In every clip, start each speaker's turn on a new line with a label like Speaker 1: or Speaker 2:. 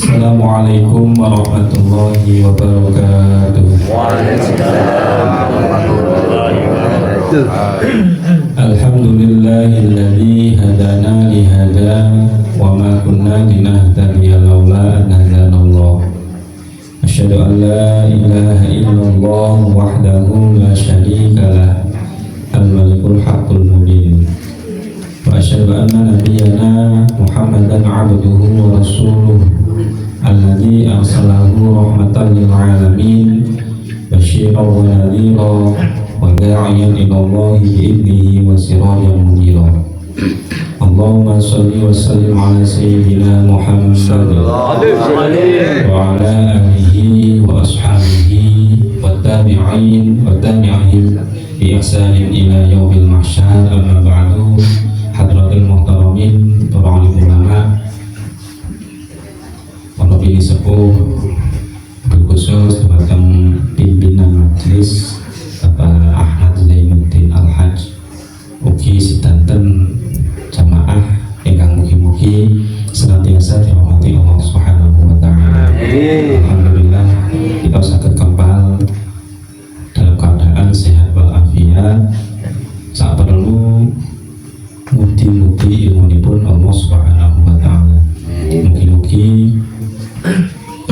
Speaker 1: Assalamualaikum warahmatullahi wabarakatuh.
Speaker 2: Waalaikumsalam warahmatullahi wabarakatuh.
Speaker 1: Alhamdulillahilladzi hadana li hada wa ma kunna linahtadiya laula an hadanallah. Asyhadu an la ilaha illallah wahdahu la syarika lah, al-malikul haqqul mubin. Wa asyhadu anna nabiyyana Muhammadan abduhu wa rasuluh alladzi arsalahu rahmatan lil alamin basyiran wa nadhira wa da'iyan ila Allah bi'idnihi wa sirajan munira. Allahumma shalli wa sallim ala sayyidina Muhammad wa ala alihi wa ashabihi wa tabi'in wa tabi'ihim bi ihsanin ila yaumil mahsyar. Amma ba'du. Hadratil muhtaramin, para alim ulama, para pilih sepuh, khusus kepada pimpinan majelis Bapak Ahmad Zainuddin Al-Hajj, ugi sedanten jamaah ingkang mugi-mugi senantiasa dirahmati Allah Subhanahu wa taala. Alhamdulillah kita saged kempal dalam keadaan sehat walafiat. Saat perlu mugi-mugi ilmunipun Allah Subhanahu wa taala. Mugi-mugi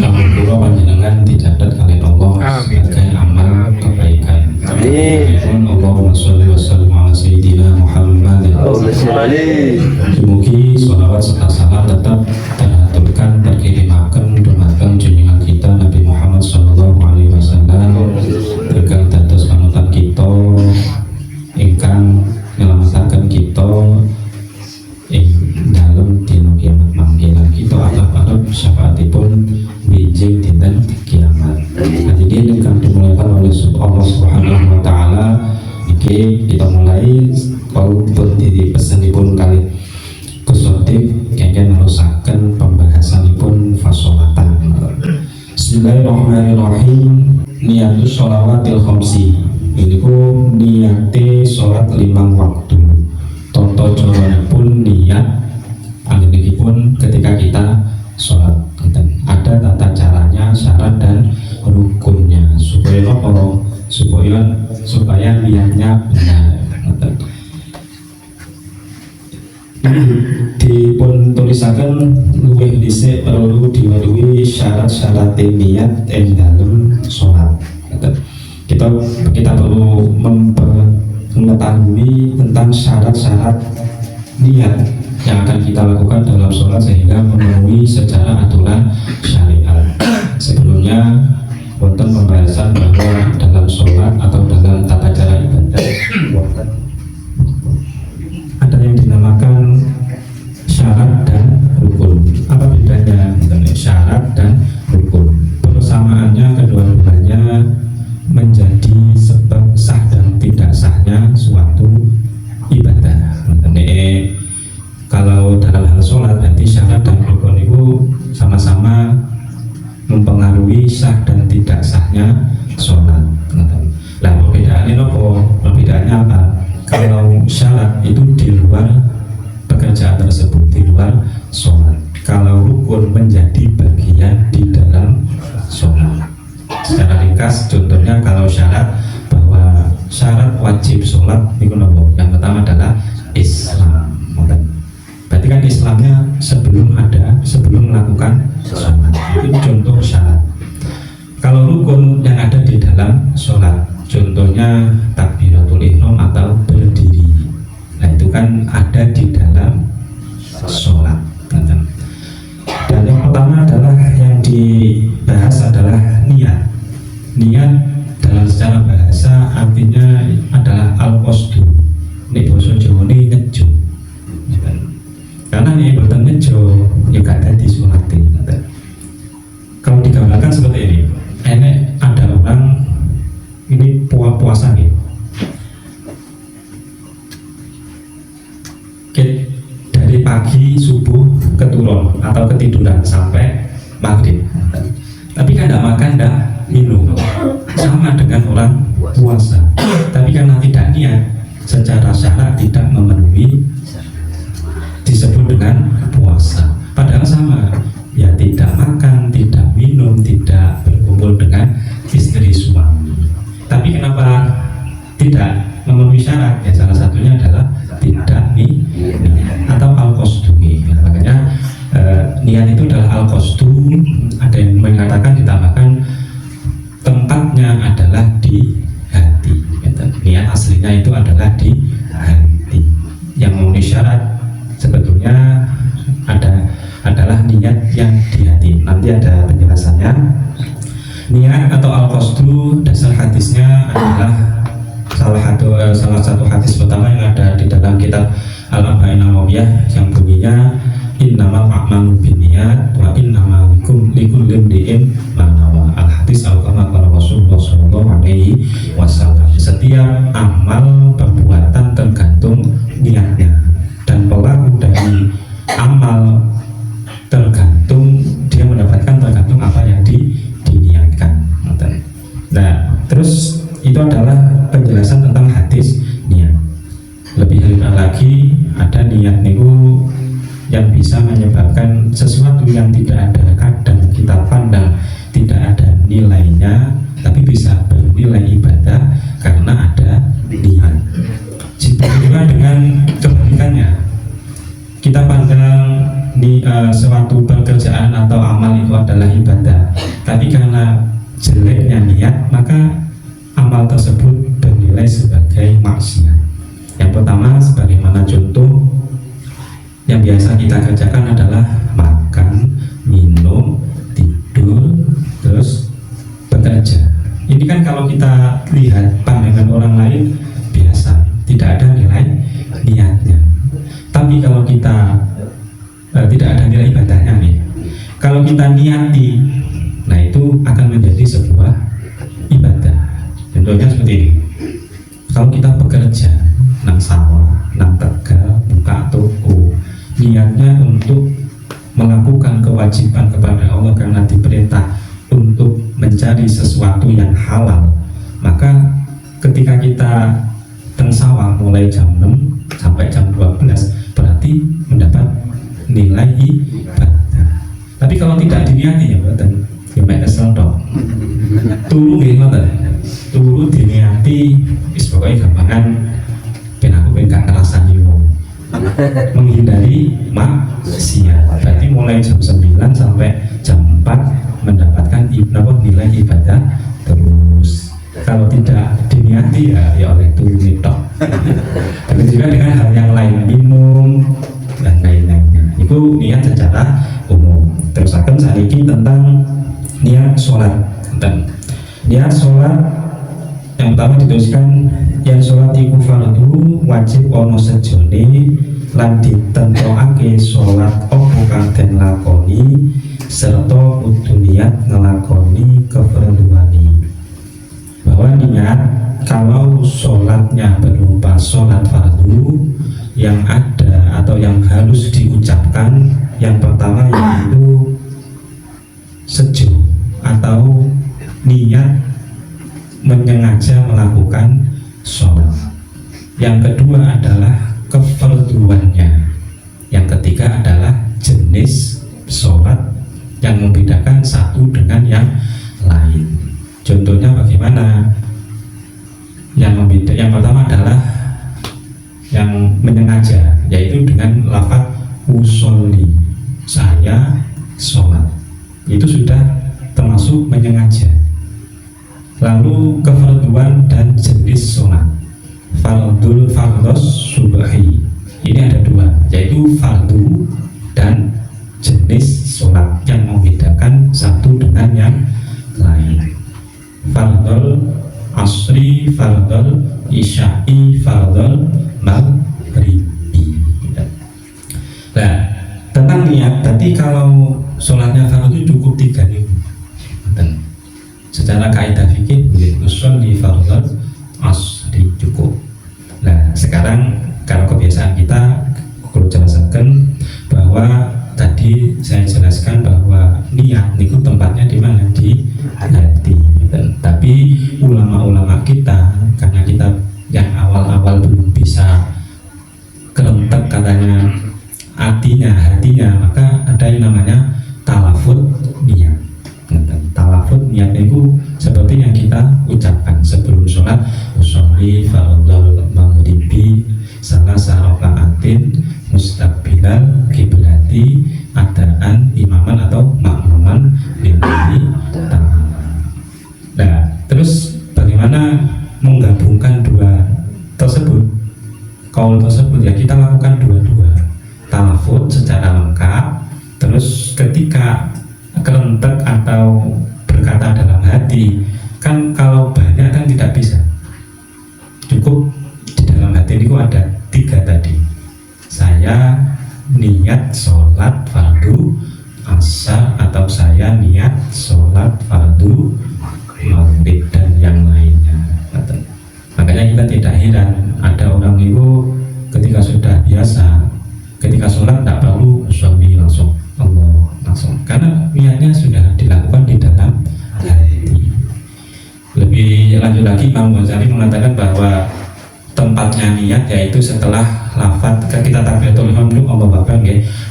Speaker 1: amal kula panjenengan dicatat kalian Allah sebagai amal kebaikan. Amin. Allahumma sholli wa sallim ala sayyidina Muhammad. Mugi-mugi sholawat serta salam tetap teraturkan terkirimaken dumateng junjungan kita Nabi Muhammad sallallahu alaihi wasallam, ingkang dados panutan kita, ingkang nyelametake kita ing dalem dina kiamat manggilan kita arep syafaatipun wijing dinten kiamat. Hadirin ingkang dimuliakan oleh Allah Subhanahu wa taala, iki kita mulai kalaupun dipesenipun kali Gusotik kengken nerusaken pembahasanipun fasolatan. Bismillahirrahmanirrahim. Niatus sholawatil khamsi, niku niate sholat 5 waktu. Tonto jawabanipun niat anggenipun ketika kita sholat. Ada tata caranya, syarat dan rukunnya supaya apa? Supaya niatnya benar. Dipun tulisaken luwih dhisik perlu diweruhi syarat-syarat niat ing dalem sholat. Kita perlu mengetahui tentang syarat-syarat niat yang akan kita lakukan dalam sholat sehingga memenuhi secara aturan syariat. Sebelumnya wonten pembahasan bahwa dalam sholat atau dalam tata cara ibadah ada yang dinamakan syarat dan rukun. Apa bedanya mengenai syarat dan rukun? Persamaannya kedua-duanya menjadi sebab sah dan tidak sahnya suatu ibadah. Kalau dalam hal sholat berarti syarat dan rukun itu sama-sama mempengaruhi sah dan tidak sahnya sholat. Lah perbedaannya apa? Perbedaannya apa? Kalau syarat itu di luar pekerjaan tersebut, di luar sholat. Kalau rukun menjadi bagian di dalam sholat. Secara ringkas, contohnya kalau syarat, bahwa syarat wajib sholat itu nopo. Yang pertama adalah Islam. Berarti kan Islamnya sebelum melakukan sholat, itu contoh syarat. Kalau rukun yang ada di dalam sholat, contohnya takbiratul ihram atau berdiri. Nah itu kan ada di dalam sholat. Dan yang pertama adalah yang dibahas adalah niat. Niat dalam secara bahasa artinya adalah al-qasdu. Ini bahasa Jawa ini ngejo. Karena ini boten ngejo ya gak ada di sholat. Kalau digambarkan seperti ini, ada orang ini puasa nih. Dari pagi subuh keturun atau ketiduran sampai maghrib, tapi kan tidak makan, tidak minum, sama dengan orang puasa. Tapi karena tidak niat, secara syarat tidak memenuhi, disebut dengan puasa. Padahal sama, ya tidak makan, berkumpul dengan istri suami. Tapi kenapa tidak memenuhi syarat? Ya salah satunya adalah tidak niat atau al-qasdu. Nah, makanya niat itu adalah al-qasdu. Ada yang mengatakan ditambahkan tempatnya adalah di hati. Niat aslinya itu adalah di hati. Yang memenuhi syarat sebetulnya adalah niat yang di hati. Nanti ada penjelasannya. Niat atau al-qasdu, dasar hadisnya adalah salah satu hadis pertama yang ada di dalam kitab Al-Arba'in Nawawiyah yang bunyinya innamal a'malu binniyat wa innamal likulli imri'in ma nawa. Al-hadis al-kama qala Rasulullah sallallahu alaihi wasallam. Setiap amal perbuatan tergantung niatnya, dan pelaku dari amal tergantung dia mendapatkan tergantung apa yang diniatkan. Nah, terus itu adalah penjelasan tentang hadis niat. Lebih lanjut lagi, ada niat niku yang bisa menyebabkan sesuatu yang tidak ada kadang kita pandang tidak ada nilainya, tapi bisa bernilai ibadah karena ada niat. Juga dengan kebalikannya, kita pandang suatu pekerjaan atau amal itu adalah ibadah, tapi karena jeleknya niat maka amal tersebut bernilai sebagai maksiat. Yang pertama, sebagaimana contoh yang biasa kita kerjakan adalah makan, minum, tidur, terus bekerja. Ini kan kalau kita lihat pandangan orang lain biasa, tidak ada nilai niatnya. Tapi kalau kita tidak ada nilai ibadahnya nih, kalau kita niati, nah itu akan menjadi sebuah ibadah. Contohnya seperti ini, kalau kita bekerja nang sawah, nang tegal, buka toko, niatnya untuk melakukan kewajiban kepada Allah karena diperintah untuk mencari sesuatu yang halal, maka ketika kita teng sawah mulai jam 6 sampai jam 12 berarti mendapat nilai ibadah. Tapi kalau tidak diniati ya mboten, ya mek kesel tok. Turu nggih ngoten. Turu diniati wis pokoke gampangan ben aku ben gak ngrasani wong. Menghindari maksiat. Berarti mulai jam 9 sampai jam 4 mendapatkan nilai ibadah terus. Kalau tidak diniati ya oleh turu tok. Tapi juga dengan hal yang lain, minum dan lain-lainnya. Itu niat secara umum. Terus akan saniki tentang niat sholat. Niat sholat yang pertama dituliskan yang sholat iku fardu wajib ono sejone lan ditentokake sholat opo kang den lakoni serta kudu niat ngelakoni keperluane. Bahwa niat kalau sholatnya berupa sholat fardu yang ada atau yang harus diucapkan, yang pertama yaitu sejo atau niat menyengaja melakukan sholat. Yang kedua adalah kefarduannya. Yang ketiga adalah jenis sholat yang membedakan satu dengan yang lain. Contohnya bagaimana? Yang pertama adalah yang menyengaja, yaitu dengan lafaz usolli, saya sholat. Itu sudah termasuk menyengaja. Lalu kefarduan dan jenis sholat. Fardhos subahi, ini ada dua, yaitu fardu dan jenis sholat yang membedakan satu dengan yang lain. Fardhol asri, fardhol isya'i, fardhol maghribi. Nah, tentang niat tadi, kalau sholatnya fardu cukup 3 nih. Secara kaidah fikih usolli fardhol asri cukup. Nah, sekarang kalau kebiasaan kita perlu jelaskan bahwa tadi saya jelaskan bahwa niat itu tempatnya di mana? Di hati. Tapi ulama-ulama kita, karena kita yang awal-awal belum bisa kerentek katanya hatinya, maka ada yang namanya talafut niat. Talafut niat itu kerentek atau berkata dalam hati. Kan kalau banyak kan tidak bisa. Cukup di dalam hati itu ada 3 tadi. Saya niat sholat fardu asar, atau saya niat sholat fardu maghrib, dan yang lainnya. Makanya kita tidak heran ada orang itu ketika sudah biasa, ketika sholat tidak perlu suami langsung Allah langsung, karena niatnya sudah dilakukan di dalam hati. Lebih lanjut lagi, Imam Ghazali mengatakan bahwa tempatnya niat yaitu setelah lafaz, kita takbiratul ihram dulu Allahu Akbar,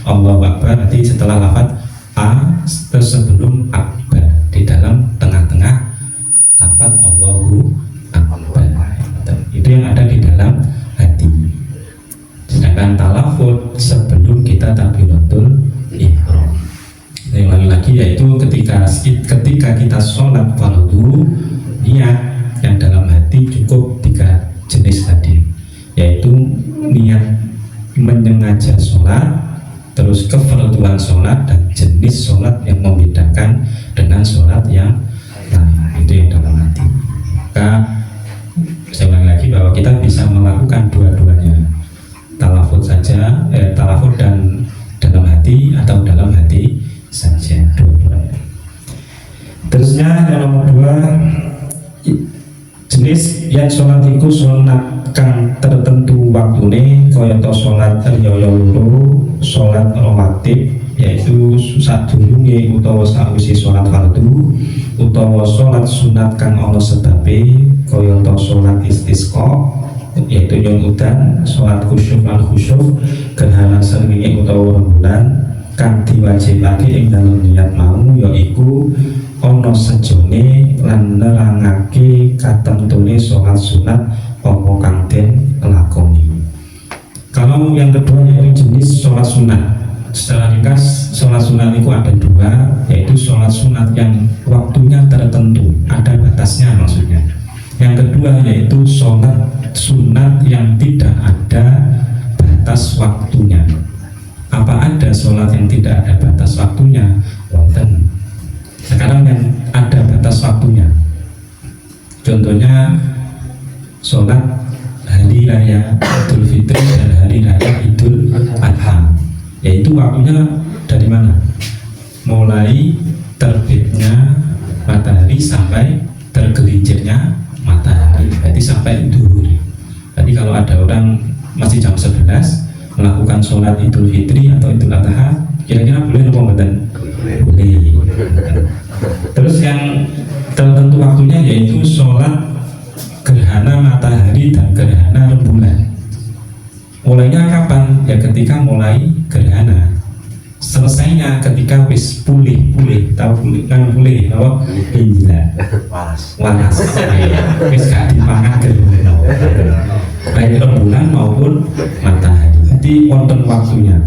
Speaker 1: Allahu Akbar, nanti setelah lafaz terus sebelum akbar, di dalam tengah-tengah lafaz Allahu Akbar, itu yang ada di dalam hati. Sedangkan talafut sebelum kita takbiratul ihram. Yang lagi yaitu ketika kita sholat fardu, niat yang dalam hati cukup 3 jenis tadi, yaitu niat menyengaja sholat, terus kefarduan sholat, dan jenis sholat yang membedakan dengan sholat yang lain, itu yang dalam hati. Maka saya ulangi lagi bahwa kita bisa melakukan dua-duanya, talafut saja, talafut dan dalam hati, atau dalam hati saja, dua-duanya. Terusnya yang nomor 2, jenis yang sholat itu sholat kang tertentu waktune, kayata sholat riyaya loro, sholat rawatib yaitu sadurunge utawa sawise sholat fardu, utawa sholat sunat kang ana sebabe, kayata sholat istisqa yaitu nyuwun udan, sholat khusyuk lan khusyuk, gerhana srengenge utawa rembulan, kang diwajibake ing dalem niat mau yaiku ana sejone lan nerangake katentune sholat sunat apa kang den lakoni. Kalau yang kedua yaitu jenis sholat sunat, secara ringkas sholat sunat itu ada 2, yaitu sholat sunat yang waktunya tertentu, ada batasnya maksudnya. Yang kedua yaitu sholat sunat yang tidak ada batas waktunya. Apa ada sholat yang tidak ada batas waktunya? Wonten. Sekarang yang ada batas waktunya, contohnya sholat hari raya Idul Fitri dan hari raya Idul Adha, yaitu waktunya dari mana? Mulai terbitnya matahari sampai tergelincirnya matahari, berarti sampai duhur. Jadi kalau ada orang masih jam 11 melakukan sholat Idul Fitri atau Idul Adha, kira-kira boleh atau enggak? Boleh. Terus yang tertentu waktunya yaitu sholat gerhana matahari dan gerhana rembulan. Mulainya kapan? Ya ketika mulai gerhana. Selesainya ketika wis pulih, tahu pulih kan pulih, apa? Gila. Waras. Wis gak dipangan gerhana. Baik rembulan maupun matahari. Jadi wonten waktunya.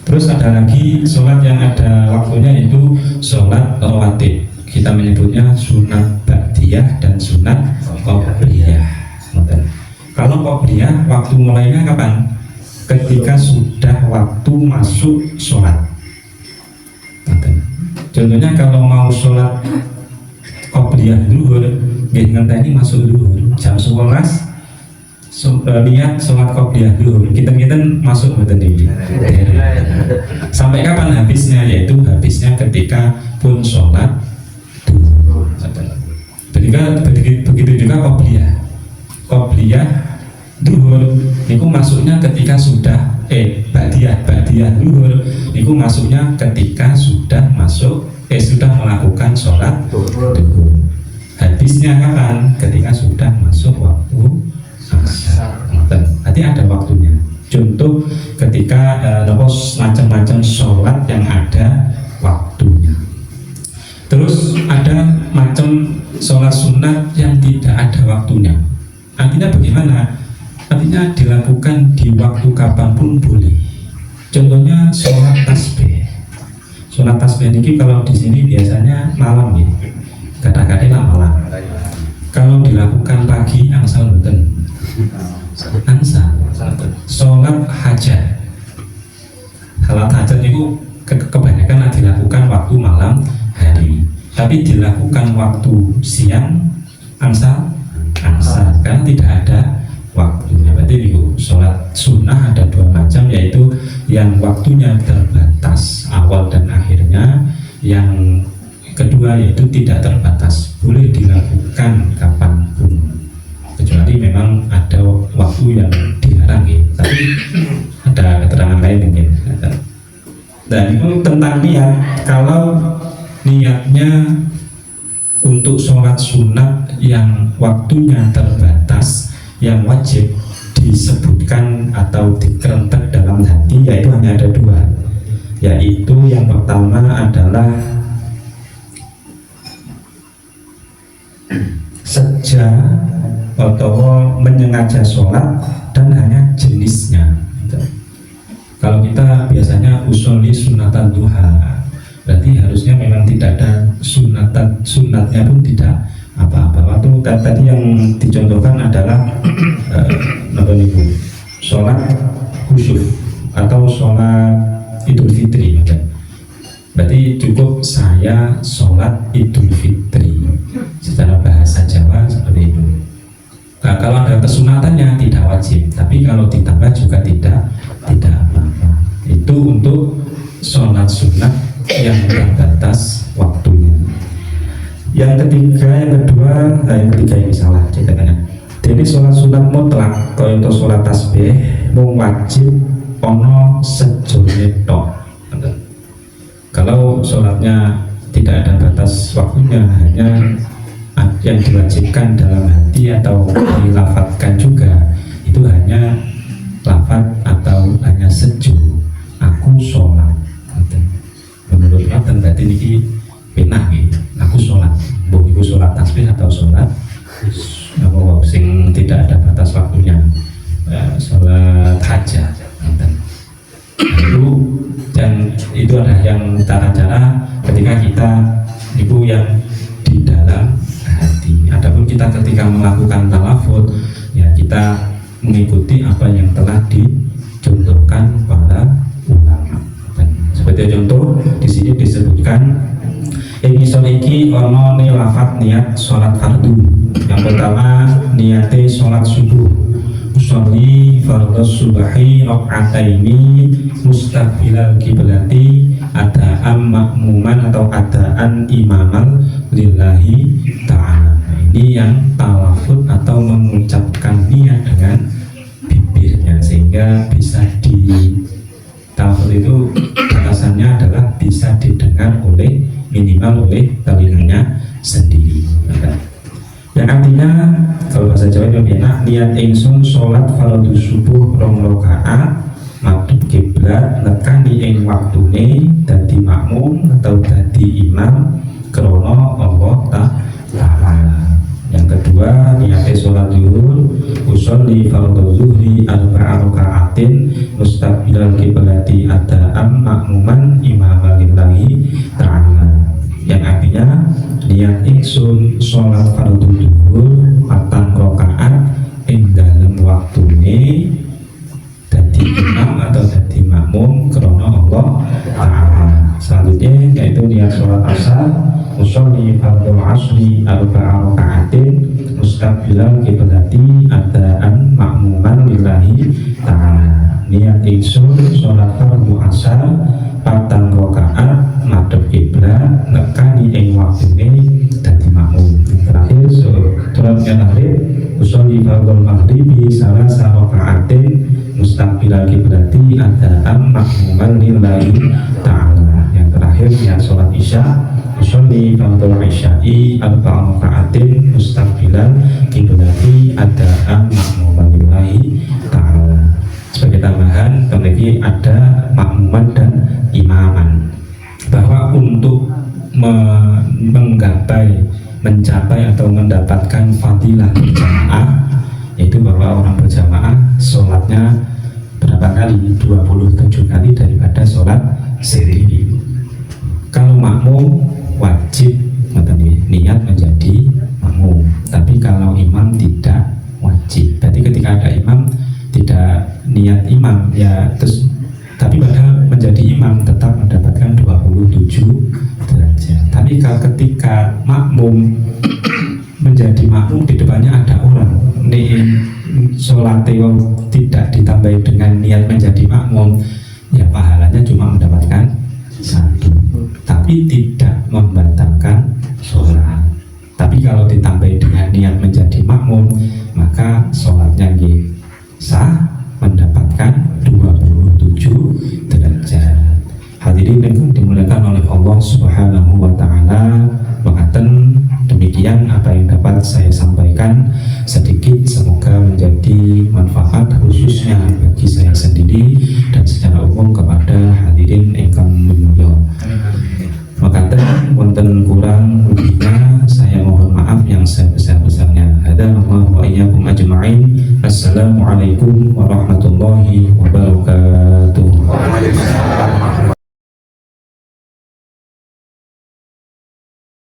Speaker 1: Terus ada lagi sholat yang ada waktunya yaitu sholat rawatib. Kita menyebutnya sunat ba'diyah dan sunat qobliyah. Kalau qobliyah waktu mulainya kapan? Ketika sudah waktu masuk sholat. Contohnya kalau mau sholat qobliyah zuhur, ngenteni masuk zuhur jam 11. Lihat sholat qobliyah dulu, kita masuk betul ini. Sampai kapan habisnya? Yaitu habisnya ketika pun sholat dulu. Begitu juga qobliyah duhur, itu masuknya ketika sudah ba'diyah duhur, itu masuknya ketika sudah masuk sudah melakukan sholat duhur. Habisnya kapan? Ketika sudah masuk waktu asar. Nanti ada waktunya. Contoh ketika macam-macam sholat yang ada waktunya. Terus ada macam sholat sunat yang tidak ada waktunya. Artinya bagaimana? Artinya dilakukan di waktu kapanpun boleh. Contohnya sholat tasbih. Sholat tasbih ini kalau di sini biasanya malam ya. Kadang-kadang malam. Kalau dilakukan pagi angsal boten. Ansar. Sholat hajat. Sholat hajat itu kebanyakan dilakukan waktu malam tapi dilakukan waktu siang ansar karena tidak ada waktunya. Berarti itu sholat sunnah ada dua macam, yaitu yang waktunya terbatas awal dan akhirnya, yang kedua yaitu tidak terbatas, boleh dilakukan kapanpun kecuali memang ada waktu yang dilarang ya. Tapi ada keterangan lain mungkin. Dan itu tentang niat. Kalau niatnya untuk sholat sunat yang waktunya terbatas, yang wajib disebutkan atau dikerentek dalam hati, yaitu hanya ada dua. Yaitu yang pertama adalah seja atau menyengaja sholat dan hanya jenisnya. Kalau kita biasanya usolli sunatan duha, berarti harusnya memang tidak ada sunatnya pun tidak apa-apa. Waktu tadi yang dicontohkan adalah sholat khusyuk atau sholat Idul Fitri. Berarti cukup saya sholat Idul Fitri, secara bahasa Jawa seperti itu. Nah, kalau ada kesunatannya tidak wajib, tapi kalau ditambah juga tidak apa-apa. Itu untuk sholat sunat yang terbatas waktunya. Yang ketiga ini salah ceritanya. Jadi sholat sunat mutlak, kalau untuk sholat tasbih mung wajib ono sejone tok. Kalau sholatnya tidak ada batas waktunya, hanya yang diwajibkan dalam hati atau dilafatkan juga, itu hanya lafat atau hanya seju aku sholat. Menurut Raden berarti ini penah gitu, aku sholat, bukan itu sholat tasbih atau sholat sing tidak ada batas waktunya, sholat hajat. Dan itu ada yang cara-cara ketika kita itu yang di dalam hati. Adapun kita ketika melakukan talafut, ya kita mengikuti apa yang telah dicontohkan para ulama. Dan seperti contoh di sini disebutkan ini iki ono lafaz niat sholat fardu. Yang pertama niate sholat subuh. Usolli fardhus subhi rakaataini mustaqbilal kiblati adaan makmuman atau adaan imaman lillahi ta'ala. Ini yang talafut atau mengucapkan niat dengan bibirnya, sehingga bisa di talafut itu batasannya adalah bisa didengar oleh minimal oleh telinganya sendiri. Yang artinya kalau bahasa Jawa itu enak, niat ingsun sholat fardhu subuh 2 rakaat madhep kiblat nekani ing waktune dadi makmum atau dadi imam krana Allah Ta'ala. Yang kedua niate sholat zuhur usolli fardhu zuhri 4 rakaatin mustaqbilal kiblati adaan makmuman imaman lillahi ta'ala. Yang artinya niat ingsun sholat fardhu zuhur 4 rakaat ing dalem waktune dadi imam atau dadi makmum krana Allah Ta'ala. Selanjutnya yaitu niat sholat asar usolli fardhu asri 4 rakaatin mustaqbilal kiblati adaan makmuman lillahi ta'ala. Niat ingsun sholat fardhu asar 4 rakaat madhep kiblat nekani ing waktune dadi makmum. Terakhir sholat maghrib usolli fardhu maghribi 3 rakaatin mustaqbilal kiblati adaan makmuman lillahi ta'ala. Yang terakhir niat sholat isya usolli fardhu isya'i 4 rakaatin mustaqbilal kiblati adaan makmuman lillahi ta'ala. Sebagai tambahan, memiliki ada makmuman dan imaman, bahwa untuk mencapai atau mendapatkan fadilah berjamaah, yaitu bahwa orang berjamaah sholatnya berapa kali? 27 kali daripada sholat sendiri. Kalau makmum wajib niat menjadi makmum, tapi kalau imam tidak wajib. Berarti ketika ada imam tidak niat imam ya terus, tapi padahal menjadi imam tetap mendapatkan 27 derajat. Tapi Tapi ketika makmum menjadi makmum di depannya ada orang, ini sholat tidak ditambahi dengan niat menjadi makmum, ya pahalanya cuma mendapatkan satu, tapi tidak membatalkan sholat. Tapi kalau ditambahi dengan niat menjadi makmum, maka sholatnya sah, mendapatkan 27 derajat. Hadirin yang dimuliakan oleh Allah Subhanahu wa Ta'ala, mengatakan demikian apa yang dapat saya sampaikan sedikit, semoga menjadi manfaat khususnya bagi saya sendiri dan secara umum kepada hadirin ingkang mulia. Makaten wonten kurang lebihnya saya mohon maaf yang sebesar-besarnya. Hadza wa iyyakum ajma'in. Assalamualaikum warahmatullahi wabarakatuh.